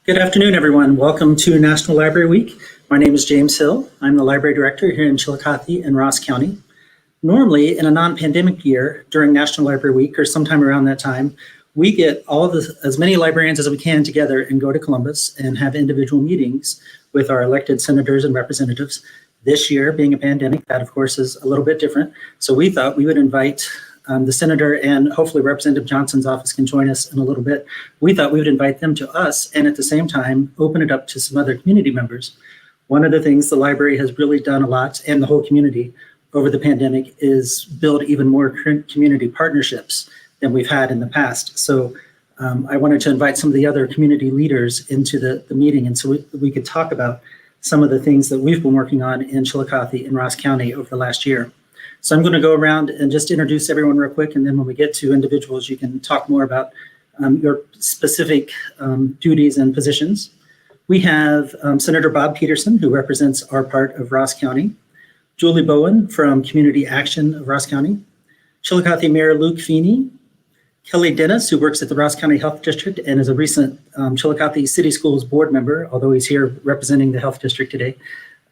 Good afternoon, everyone. Welcome to National Library Week. My name is James Hill. I'm the library director here in Chillicothe in Ross County. Normally, in a non-pandemic year during National Library Week or sometime around that time, we get as many librarians as we can together and go to Columbus and have individual meetings with our elected senators and representatives. This year, being a pandemic, that of course is a little bit different. So we thought we would invite the senator, and hopefully Representative Johnson's office can join us in a little bit. We thought we would invite them to us and at the same time open it up to some other community members. One of the things the library has really done a lot, and the whole community over the pandemic, is build even more community partnerships than we've had in the past. So I wanted to invite some of the other community leaders into the meeting, and so we could talk about some of the things that we've been working on in Chillicothe and Ross County over the last year. So I'm going to go around and just introduce everyone real quick, and then when we get to individuals, you can talk more about your specific duties and positions. We have Senator Bob Peterson, who represents our part of Ross County, Julie Bowen from Community Action of Ross County, Chillicothe Mayor Luke Feeney, Kelly Dennis, who works at the Ross County Health District and is a recent Chillicothe City Schools board member, although he's here representing the Health District today.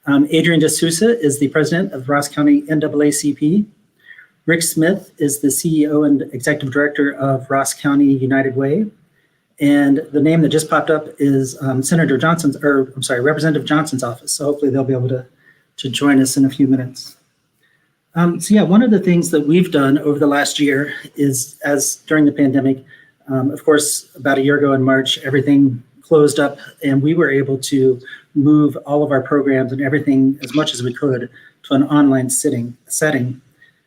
Adrienne is the president of Ross County NAACP. Rick Smith is the CEO and executive director of Ross County United Way. And the name that just popped up is Representative Johnson's office. So hopefully they'll be able to join us in a few minutes. One of the things that we've done over the last year is, as during the pandemic, of course, about a year ago in March, everything closed up and we were able to move all of our programs and everything as much as we could to an online setting.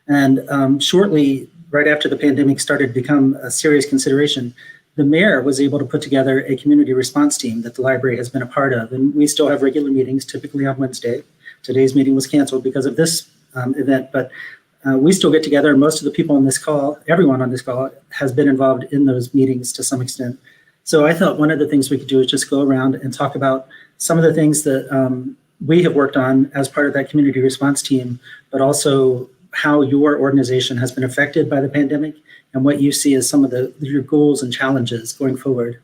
And shortly, right after the pandemic started to become a serious consideration, the mayor was able to put together a community response team that the library has been a part of. And we still have regular meetings, typically on Wednesday. Today's meeting was canceled because of this event, but we still get together, and most of the people on this call, everyone on this call, has been involved in those meetings to some extent. So I thought one of the things we could do is just go around and talk about some of the things that we have worked on as part of that community response team, but also how your organization has been affected by the pandemic and what you see as some of your goals and challenges going forward.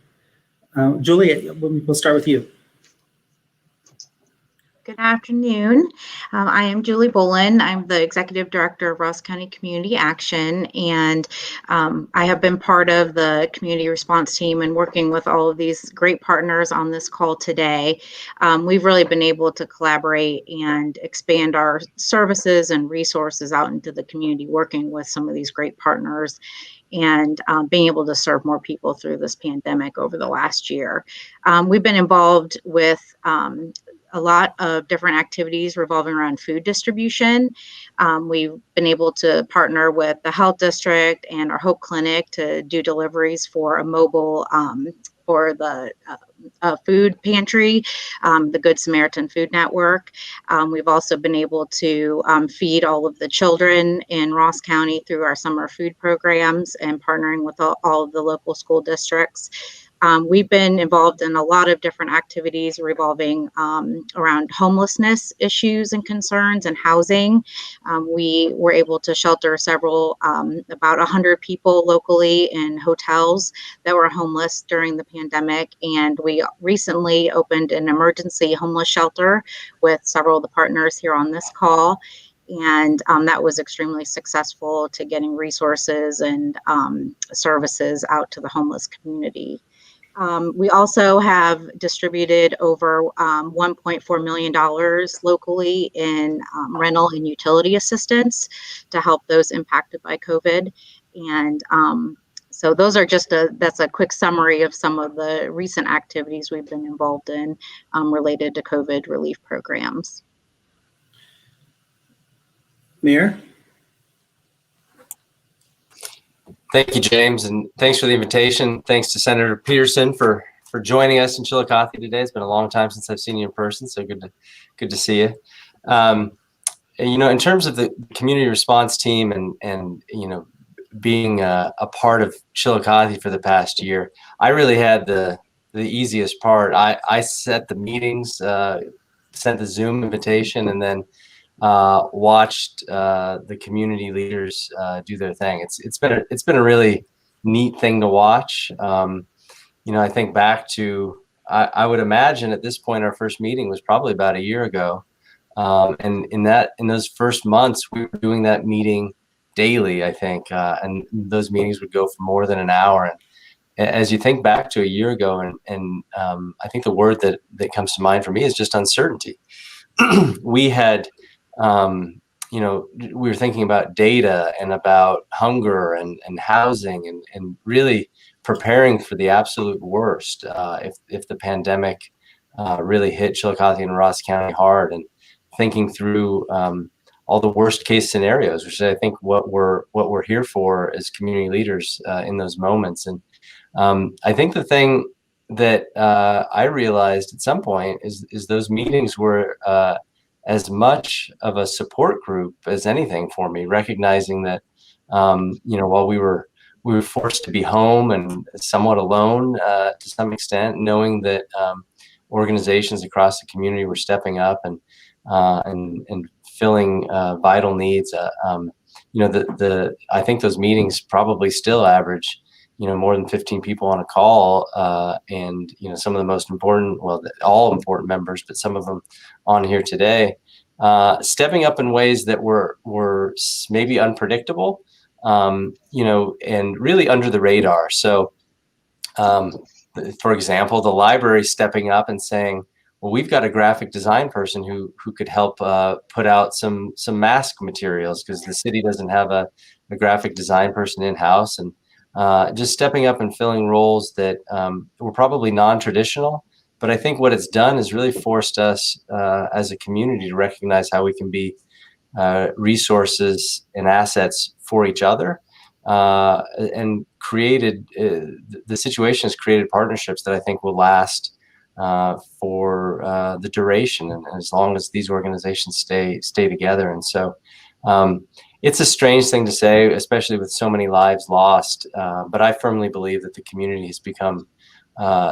Julie, we'll start with you. Good afternoon. I am Julie Bowen. I'm the Executive Director of Ross County Community Action, and I have been part of the community response team and working with all of these great partners on this call today. We've really been able to collaborate and expand our services and resources out into the community, working with some of these great partners and being able to serve more people through this pandemic over the last year. We've been involved with a lot of different activities revolving around food distribution. We've been able to partner with the Health District and our Hope Clinic to do deliveries for a mobile for the food pantry, the Good Samaritan Food Network. We've also been able to feed all of the children in Ross County through our summer food programs and partnering with all of the local school districts. We've been involved in a lot of different activities revolving around homelessness issues and concerns and housing. We were able to shelter several, about 100 people locally in hotels that were homeless during the pandemic. And we recently opened an emergency homeless shelter with several of the partners here on this call. And that was extremely successful to getting resources and services out to the homeless community. We also have distributed over $1.4 million locally in rental and utility assistance to help those impacted by COVID. And so those are that's a quick summary of some of the recent activities we've been involved in related to COVID relief programs. Mayor? Thank you, James, and thanks for the invitation. Thanks to Senator Peterson for joining us in Chillicothe today. It's been a long time since I've seen you in person, so good to see you. And, in terms of the community response team and being a part of Chillicothe for the past year, I really had the easiest part. I set the meetings, sent the Zoom invitation, and then watched the community leaders do their thing. It's been a really neat thing to watch. I think back to I would imagine at this point, our first meeting was probably about a year ago. And in those first months, we were doing that meeting daily, I think, and those meetings would go for more than an hour. And as you think back to a year ago, and I think the word that comes to mind for me is just uncertainty. We had, we were thinking about data and about hunger and housing and really preparing for the absolute worst if the pandemic really hit Chillicothe and Ross County hard, and thinking through all the worst case scenarios, which is, I think, what we're here for as community leaders in those moments. And I think the thing that I realized at some point is those meetings were as much of a support group as anything for me, recognizing that while we were forced to be home and somewhat alone to some extent, knowing that organizations across the community were stepping up and filling vital needs. I think those meetings probably still average more than 15 people on a call, and some of the most important, all important members, but some of them on here today, stepping up in ways that were maybe unpredictable, and really under the radar. So, for example, the library stepping up and saying, well, we've got a graphic design person who could help put out some mask materials, because the city doesn't have a graphic design person in-house, and just stepping up and filling roles that were probably non-traditional. But I think what it's done is really forced us as a community to recognize how we can be resources and assets for each other, and created the situation has created partnerships that I think will last for the duration, and as long as these organizations stay together. And so it's a strange thing to say, especially with so many lives lost, but I firmly believe that the community has become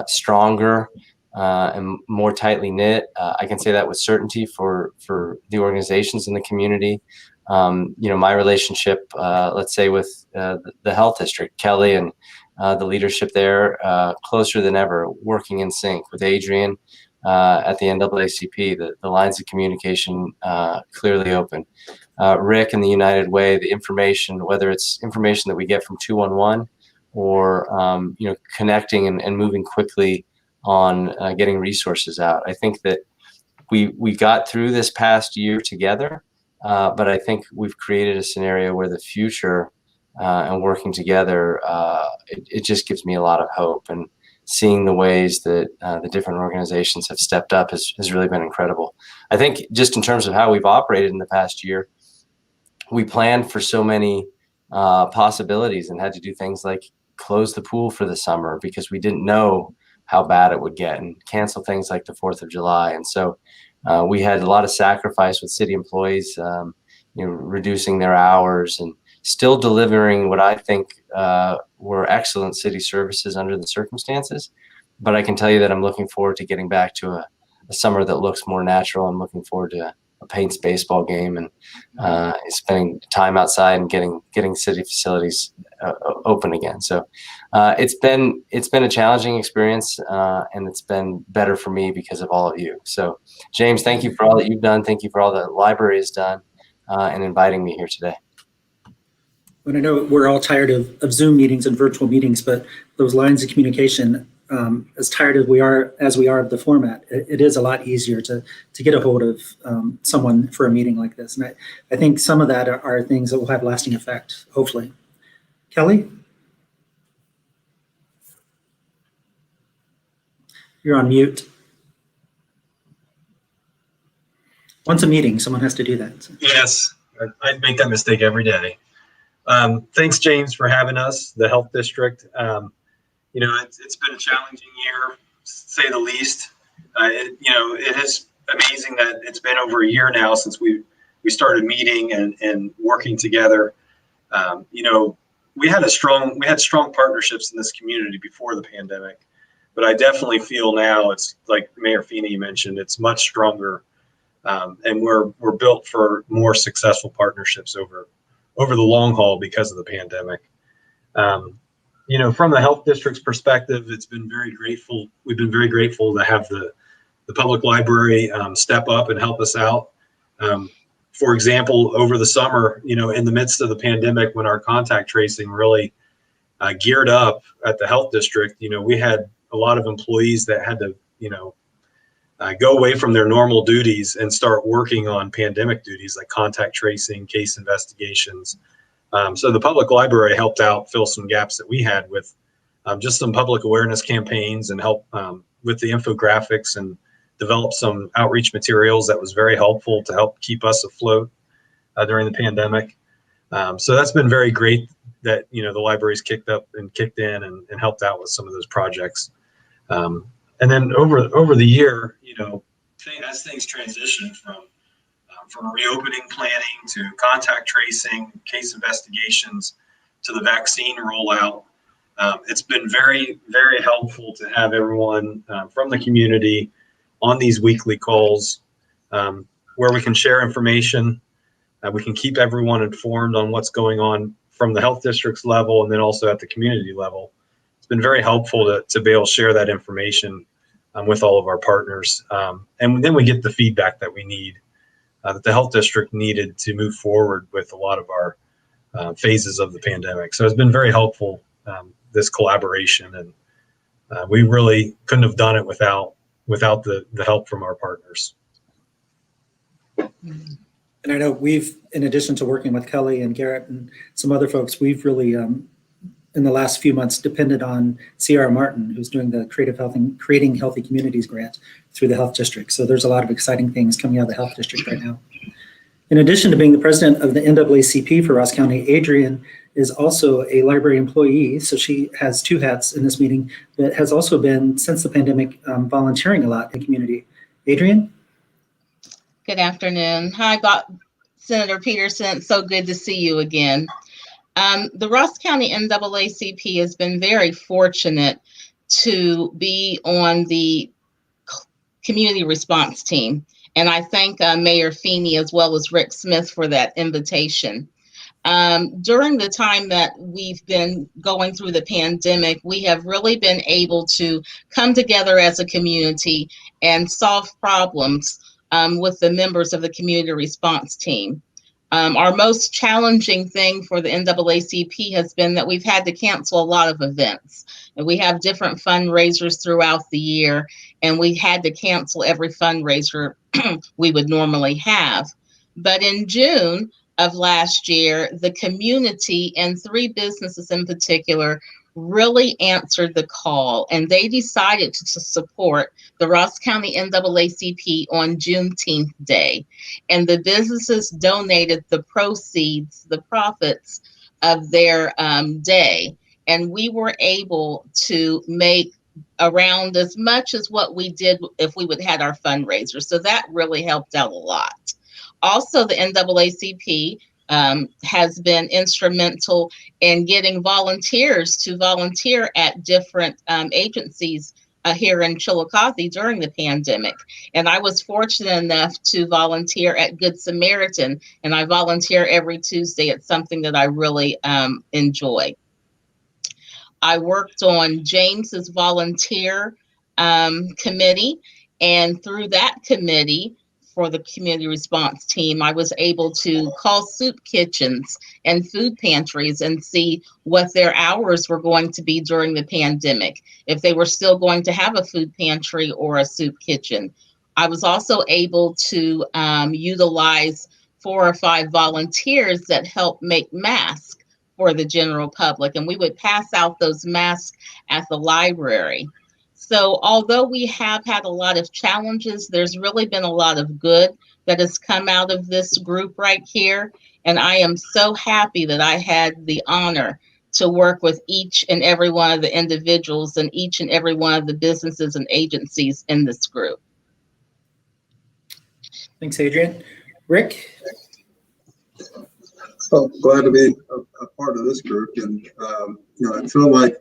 stronger and more tightly knit. I can say that with certainty for the organizations in the community. My relationship, let's say, with the health district, Kelly, and the leadership there, closer than ever, working in sync with Adrienne at the NAACP, the lines of communication clearly open. Rick and the United Way, the information, whether it's information that we get from 211 or connecting and moving quickly on getting resources out. I think that we got through this past year together, but I think we've created a scenario where the future and working together, it just gives me a lot of hope. And seeing the ways that the different organizations have stepped up has really been incredible. I think just in terms of how we've operated in the past year, we planned for so many possibilities and had to do things like close the pool for the summer because we didn't know how bad it would get, and cancel things like the 4th of July. And so we had a lot of sacrifice with city employees, reducing their hours and still delivering what I think were excellent city services under the circumstances. But I can tell you that I'm looking forward to getting back to a summer that looks more natural. I'm looking forward to a Paints baseball game and spending time outside and getting city facilities open again. So it's been a challenging experience, and it's been better for me because of all of you. So James, thank you for all that you've done. Thank you for all the library has done, and inviting me here today. But I know we're all tired of Zoom meetings and virtual meetings, but those lines of communication, as tired as we are of the format, it is a lot easier to get a hold of someone for a meeting like this. And I think some of that are things that will have lasting effect, hopefully. Kelly? You're on mute. Once a meeting, someone has to do that. So. Yes, I make that mistake every day. Thanks, James, for having us, the Health District. It's been a challenging year, to say the least. It is amazing that it's been over a year now since we started meeting and working together. We had strong partnerships in this community before the pandemic, but I definitely feel now it's like Mayor Feeney mentioned, it's much stronger, and we're built for more successful partnerships over the long haul because of the pandemic. From the health district's perspective, it's been very grateful. We've been very grateful to have the public library step up and help us out. For example, over the summer, in the midst of the pandemic, when our contact tracing really geared up at the health district, we had a lot of employees that had to, go away from their normal duties and start working on pandemic duties like contact tracing, case investigations. So the public library helped out fill some gaps that we had with just some public awareness campaigns and help with the infographics and develop some outreach materials that was very helpful to help keep us afloat during the pandemic. So that's been very great that, the library's kicked in and helped out with some of those projects. And then over the year, as things transition from reopening planning to contact tracing, case investigations, to the vaccine rollout, it's been very, very helpful to have everyone from the community on these weekly calls where we can share information. We can keep everyone informed on what's going on from the health district's level and then also at the community level. It's been very helpful to be able to share that information with all of our partners. And then we get the feedback that we need, that the health district needed to move forward with a lot of our phases of the pandemic. So it's been very helpful, this collaboration, and we really couldn't have done it without the help from our partners. And I know we've, in addition to working with Kelly and Garrett and some other folks, we've really, in the last few months, depended on Sierra Martin, who's doing the Creating Healthy Communities grant through the health district. So there's a lot of exciting things coming out of the health district right now. In addition to being the president of the NAACP for Ross County, Adrienne is also a library employee. So she has two hats in this meeting, but has also been, since the pandemic, volunteering a lot in the community. Adrienne? Good afternoon. Hi, Senator Peterson. So good to see you again. The Ross County NAACP has been very fortunate to be on the community response team. And I thank Mayor Feeney as well as Rick Smith for that invitation. During the time that we've been going through the pandemic, we have really been able to come together as a community and solve problems with the members of the community response team. Our most challenging thing for the NAACP has been that we've had to cancel a lot of events. And we have different fundraisers throughout the year, and we had to cancel every fundraiser we would normally have. But in June of last year, the community and 3 businesses in particular really answered the call, and they decided to support the Ross County NAACP on Juneteenth Day. And the businesses donated the proceeds, the profits of their day. And we were able to make around as much as what we did if we would had our fundraiser. So that really helped out a lot. Also, the NAACP has been instrumental in getting volunteers to volunteer at different agencies here in Chillicothe during the pandemic. And I was fortunate enough to volunteer at Good Samaritan, and I volunteer every Tuesday. It's something that I really enjoy. I worked on James's volunteer committee, and through that committee, for the community response team, I was able to call soup kitchens and food pantries and see what their hours were going to be during the pandemic, if they were still going to have a food pantry or a soup kitchen. I was also able to utilize 4 or 5 volunteers that helped make masks for the general public, and we would pass out those masks at the library. So although we have had a lot of challenges, there's really been a lot of good that has come out of this group right here. And I am so happy that I had the honor to work with each and every one of the individuals and each and every one of the businesses and agencies in this group. Thanks, Adrienne. Rick? So glad to be a part of this group, and I feel like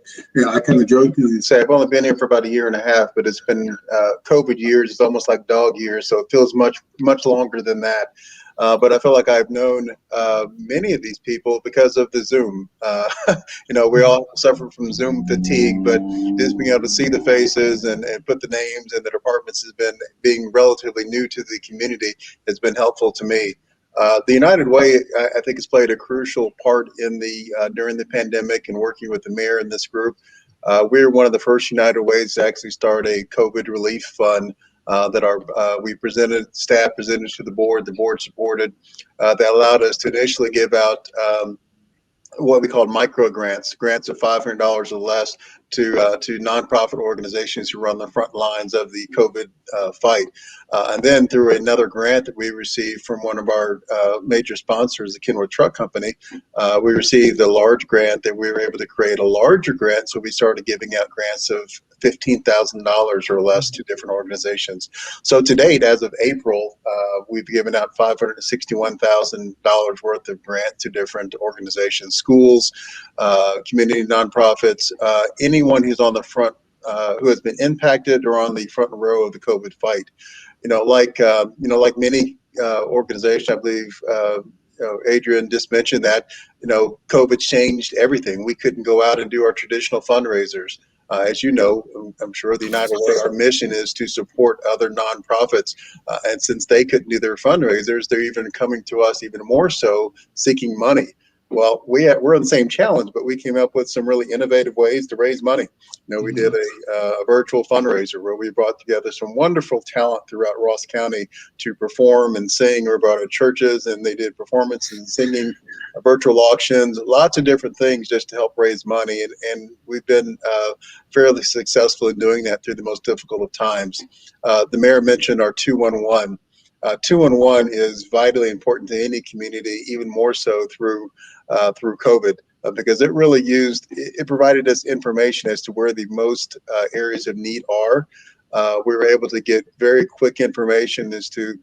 I kind of jokingly say I've only been here for about 1.5 years, but it's been COVID years. It's almost like dog years, so it feels much longer than that. but I feel like I've known many of these people because of the Zoom. We all suffer from Zoom fatigue, but just being able to see the faces and put the names and the departments has been, being relatively new to the community, has been helpful to me. The United Way, I think, has played a crucial part in during the pandemic and working with the mayor in this group. We're one of the first United Ways to actually start a COVID relief fund that staff presented to the board supported, that allowed us to initially give out what we call micro grants of $500 or less to nonprofit organizations who run the front lines of the COVID fight. And then through another grant that we received from one of our major sponsors, the Kenworth Truck Company, we received a large grant that we were able to create a larger grant. So we started giving out grants of $15,000 or less to different organizations. So to date, as of April, we've given out $561,000 worth of grant to different organizations, schools, community nonprofits, anyone who's on the front, who has been impacted or on the front row of the COVID fight. Like many organizations, I believe Adrienne just mentioned that, COVID changed everything. We couldn't go out and do our traditional fundraisers. As you know, I'm sure the United Way, our mission is to support other nonprofits. And since they couldn't do their fundraisers, they're even coming to us even more so, seeking money. Well, we're on the same challenge, but we came up with some really innovative ways to raise money. We did a virtual fundraiser where we brought together some wonderful talent throughout Ross County to perform and sing. We brought out churches, and they did performances and singing, virtual auctions, lots of different things just to help raise money. And we've been fairly successful in doing that through the most difficult of times. The mayor mentioned our 211. 211 is vitally important to any community, even more so through COVID, because it provided us information as to where the most areas of need are. We were able to get very quick information as to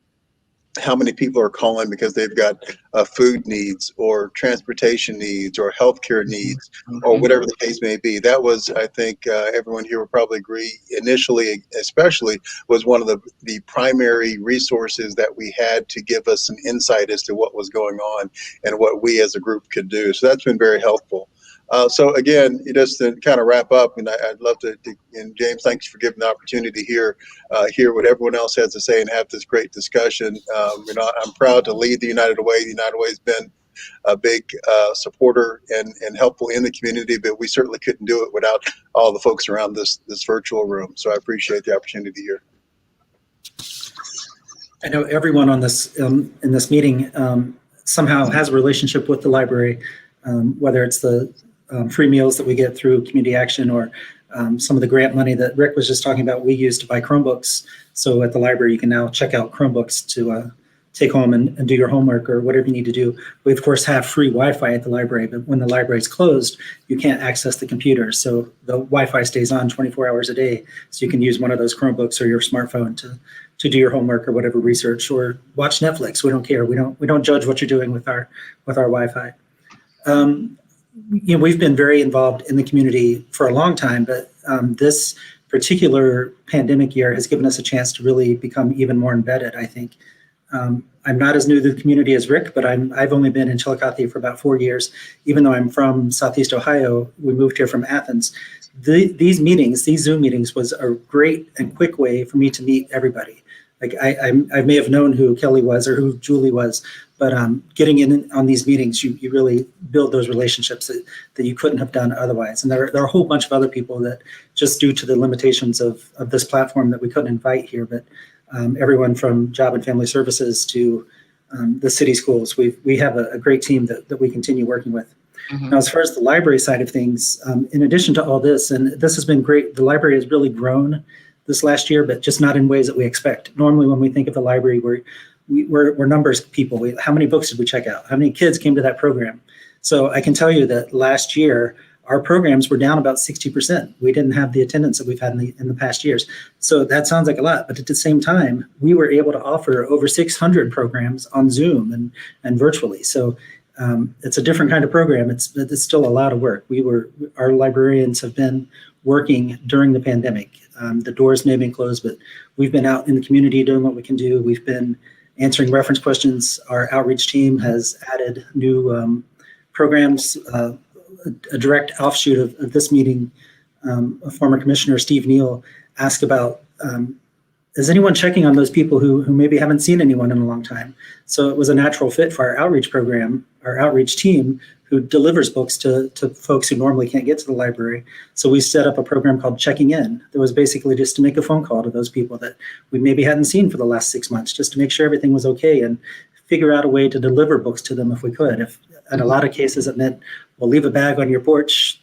how many people are calling because they've got food needs or transportation needs or healthcare needs or whatever the case may be. That was, I think, everyone here will probably agree, initially especially, was one of the primary resources that we had to give us some insight as to what was going on and what we as a group could do. So that's been very helpful. So again, just to kind of wrap up, and I'd love to, and James, thanks for giving the opportunity to hear what everyone else has to say and have this great discussion. I'm proud to lead the United Way. The United Way has been a big supporter and helpful in the community, but we certainly couldn't do it without all the folks around this virtual room. So I appreciate the opportunity here. I know everyone on this in this meeting somehow has a relationship with the library, whether it's the free meals that we get through Community Action or some of the grant money that Rick was just talking about. We use to buy Chromebooks. So at the library, you can now check out Chromebooks to take home and do your homework or whatever you need to do. We, of course, have free Wi-Fi at the library, but when the library is closed, you can't access the computer. So the Wi-Fi stays on 24 hours a day. So you can use one of those Chromebooks or your smartphone to do your homework or whatever research, or watch Netflix. We don't care. We don't judge what you're doing with our Wi-Fi. We've been very involved in the community for a long time, but this particular pandemic year has given us a chance to really become even more embedded, I think. I'm not as new to the community as Rick, but I've only been in Chillicothe for about 4 years. Even though I'm from Southeast Ohio, we moved here from Athens. These Zoom meetings, was a great and quick way for me to meet everybody. Like I may have known who Kelly was or who Julie was, but getting in on these meetings, you really build those relationships that you couldn't have done otherwise. And there are a whole bunch of other people that, just due to the limitations of this platform, that we couldn't invite here. But everyone from Job and Family Services to the city schools, we have a great team that we continue working with. Mm-hmm. Now, as far as the library side of things, in addition to all this, and this has been great, the library has really grown this last year, but just not in ways that we expect. Normally, when we think of the library, we're numbers people. How many books did we check out? How many kids came to that program? So I can tell you that last year, our programs were down about 60%. We didn't have the attendance that we've had in the past years. So that sounds like a lot, but at the same time, we were able to offer over 600 programs on Zoom and virtually. So it's a different kind of program. It's still a lot of work. Our librarians have been working during the pandemic. The doors may have been closed, but we've been out in the community doing what we can do. We've been answering reference questions. Our outreach team has added new programs. A direct offshoot of this meeting, a former commissioner, Steve Neal, asked about, is anyone checking on those people who maybe haven't seen anyone in a long time? So it was a natural fit for our outreach program, our outreach team, who delivers books to folks who normally can't get to the library. So we set up a program called Checking In. That was basically just to make a phone call to those people that we maybe hadn't seen for the last 6 months, just to make sure everything was okay and figure out a way to deliver books to them if we could. If in a lot of cases it meant, we'll leave a bag on your porch,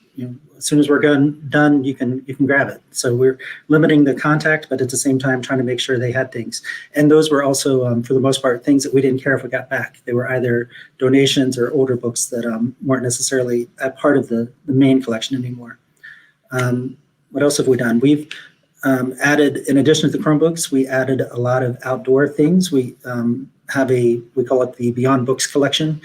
as soon as we're done, you can grab it. So we're limiting the contact, but at the same time trying to make sure they had things. And those were also, for the most part, things that we didn't care if we got back. They were either donations or older books that weren't necessarily a part of the main collection anymore. What else have we done? We've added, in addition to the Chromebooks, we added a lot of outdoor things. We have we call it the Beyond Books collection.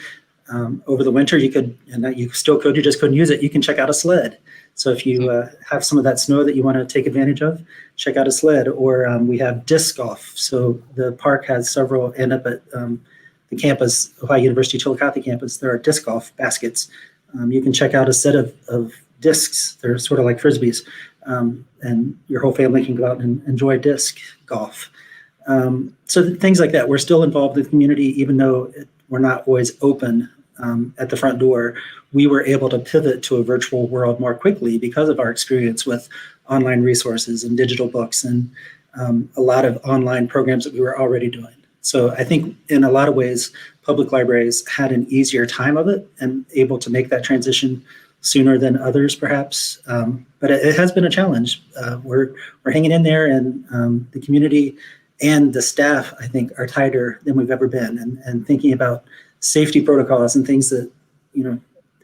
Over the winter, you still could, you just couldn't use it. You can check out a sled. So if you have some of that snow that you want to take advantage of, check out a sled. Or we have disc golf. So the park has several, and up at the campus, Ohio University Chillicothe campus, there are disc golf baskets. You can check out a set of discs. They're sort of like Frisbees. And your whole family can go out and enjoy disc golf. So things like that. We're still involved in the community, even though we're not always open at the front door. We were able to pivot to a virtual world more quickly because of our experience with online resources and digital books and a lot of online programs that we were already doing. So I think in a lot of ways, public libraries had an easier time of it and able to make that transition sooner than others, perhaps. But it has been a challenge. We're hanging in there, and the community and the staff, I think, are tighter than we've ever been, and thinking about safety protocols and things that,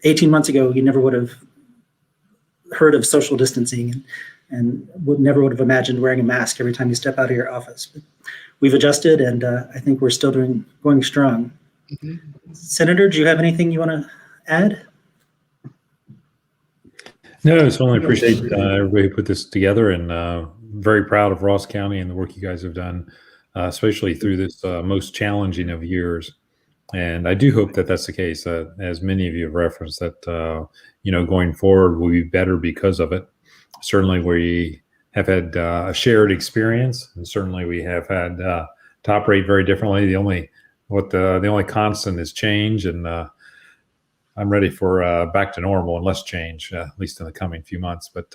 18 months ago, you never would have heard of social distancing and never would have imagined wearing a mask every time you step out of your office. But we've adjusted, and I think we're still going strong. Mm-hmm. Senator, do you have anything you want to add? No, certainly appreciate everybody who put this together, and very proud of Ross County and the work you guys have done, especially through this most challenging of years. And I do hope that that's the case, as many of you have referenced, that, going forward will be better because of it. Certainly we have had a shared experience, and certainly we have had to operate very differently. The only constant is change, and I'm ready for back to normal and less change, at least in the coming few months. But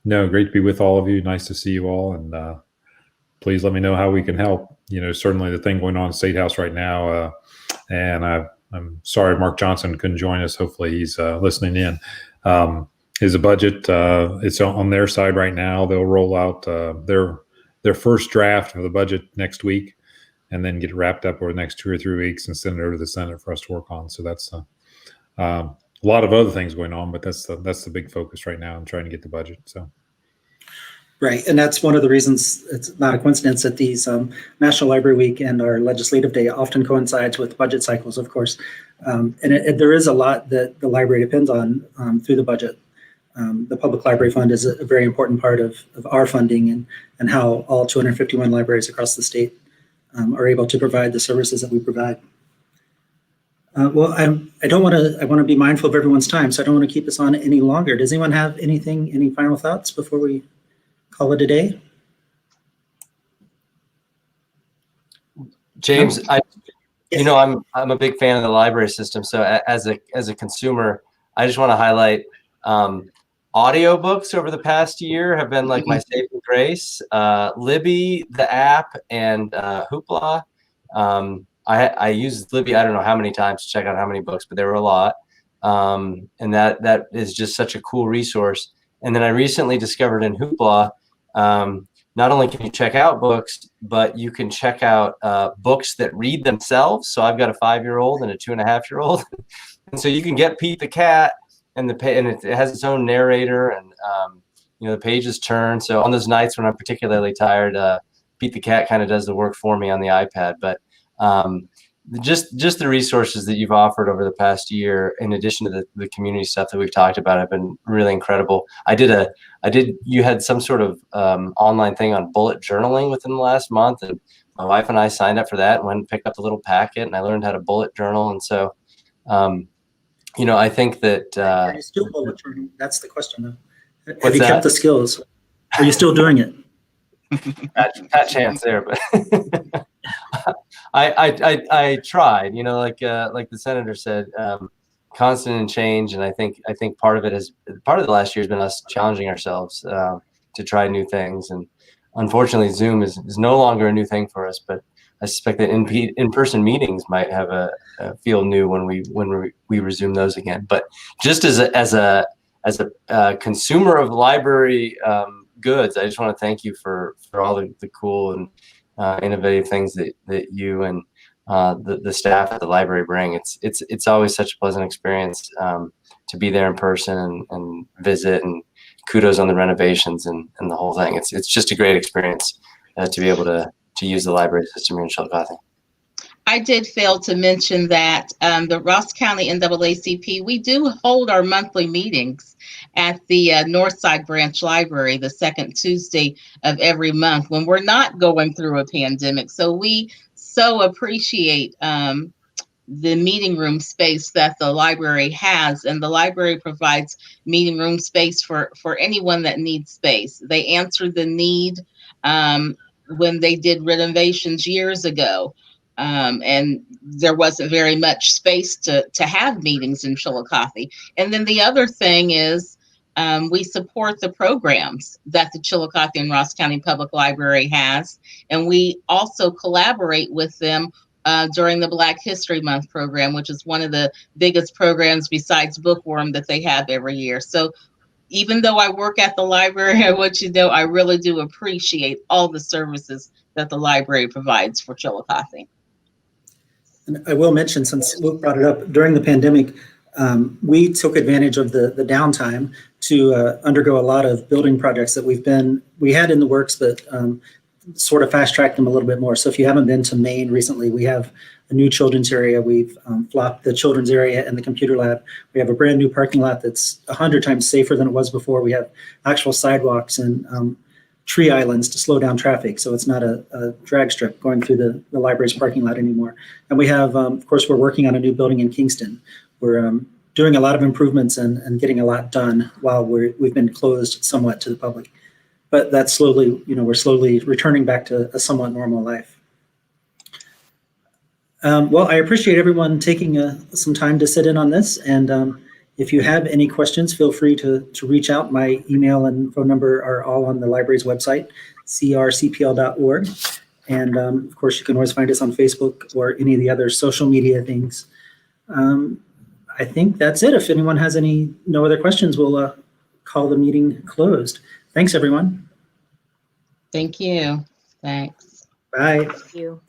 no, great to be with all of you. Nice to see you all, and please let me know how we can help. Certainly the thing going on in State House right now, and I'm sorry Mark Johnson couldn't join us. Hopefully he's listening in. Is a budget. It's on their side right now. They'll roll out their first draft of the budget next week, and then get it wrapped up over the next 2 or 3 weeks and send it over to the Senate for us to work on. So that's a lot of other things going on, but that's the big focus right now. I'm trying to get the budget. So. Right, and that's one of the reasons it's not a coincidence that these National Library Week and our Legislative Day often coincides with budget cycles, of course. And there is a lot that the library depends on through the budget. The Public Library Fund is a very important part of our funding and how all 251 libraries across the state are able to provide the services that we provide. Well, I want to be mindful of everyone's time, so I don't want to keep this on any longer. Does anyone have any final thoughts before we call it a day? James, I'm a big fan of the library system. So as a consumer, I just want to highlight audiobooks over the past year have been like my saving grace. Libby, the app, and Hoopla. I used Libby, I don't know how many times to check out how many books, but there were a lot. And that is just such a cool resource. And then I recently discovered in Hoopla, not only can you check out books, but you can check out books that read themselves. So I've got a 5-year-old and a 2.5-year-old. And so you can get Pete the cat, and it has its own narrator, and the pages turn. So on those nights when I'm particularly tired, Pete the cat kind of does the work for me on the iPad. But just the resources that you've offered over the past year, in addition to the community stuff that we've talked about, have been really incredible. You had some sort of online thing on bullet journaling within the last month, and my wife and I signed up for that and went and picked up the little packet, and I learned how to bullet journal. And so, I think that. Are you still bullet journaling? That's the question, though. Have you kept the skills? Are you still doing it? Pat chance there, but I tried. Like the senator said, constant and change, and I think part of the last year has been us challenging ourselves to try new things. And unfortunately, Zoom is no longer a new thing for us. But I suspect that in-person meetings might have a feel new when we resume those again. But just as a consumer of library goods, I just want to thank you for all the cool and innovative things that you and the staff at the library bring. It's always such a pleasant experience to be there in person and visit, and kudos on the renovations and the whole thing. It's just a great experience to be able to use the library system here in Chillicothe. I did fail to mention that the Ross County NAACP, we do hold our monthly meetings at the Northside Branch Library the second Tuesday of every month when we're not going through a pandemic. So we so appreciate the meeting room space that the library has, and the library provides meeting room space for anyone that needs space. They answered the need when they did renovations years ago. And there wasn't very much space to have meetings in Chillicothe. And then the other thing is we support the programs that the Chillicothe and Ross County Public Library has. And we also collaborate with them during the Black History Month program, which is one of the biggest programs besides Bookworm that they have every year. So even though I work at the library, I want you to know I really do appreciate all the services that the library provides for Chillicothe. And I will mention, since Luke brought it up, during the pandemic, we took advantage of the downtime to undergo a lot of building projects that we had in the works, but sort of fast-tracked them a little bit more. So if you haven't been to Maine recently, we have a new children's area. We've flopped the children's area and the computer lab. We have a brand new parking lot that's 100 times safer than it was before. We have actual sidewalks and tree islands to slow down traffic, so it's not a drag strip going through the library's parking lot anymore. And we have, of course, we're working on a new building in Kingston. We're doing a lot of improvements and getting a lot done while we've been closed somewhat to the public. But that's slowly, we're slowly returning back to a somewhat normal life. Well, I appreciate everyone taking some time to sit in on this. And if you have any questions, feel free to reach out. My email and phone number are all on the library's website, crcpl.org. And of course, you can always find us on Facebook or any of the other social media things. I think that's it. If anyone has no other questions, we'll call the meeting closed. Thanks, everyone. Thank you. Thanks. Bye. Thank you.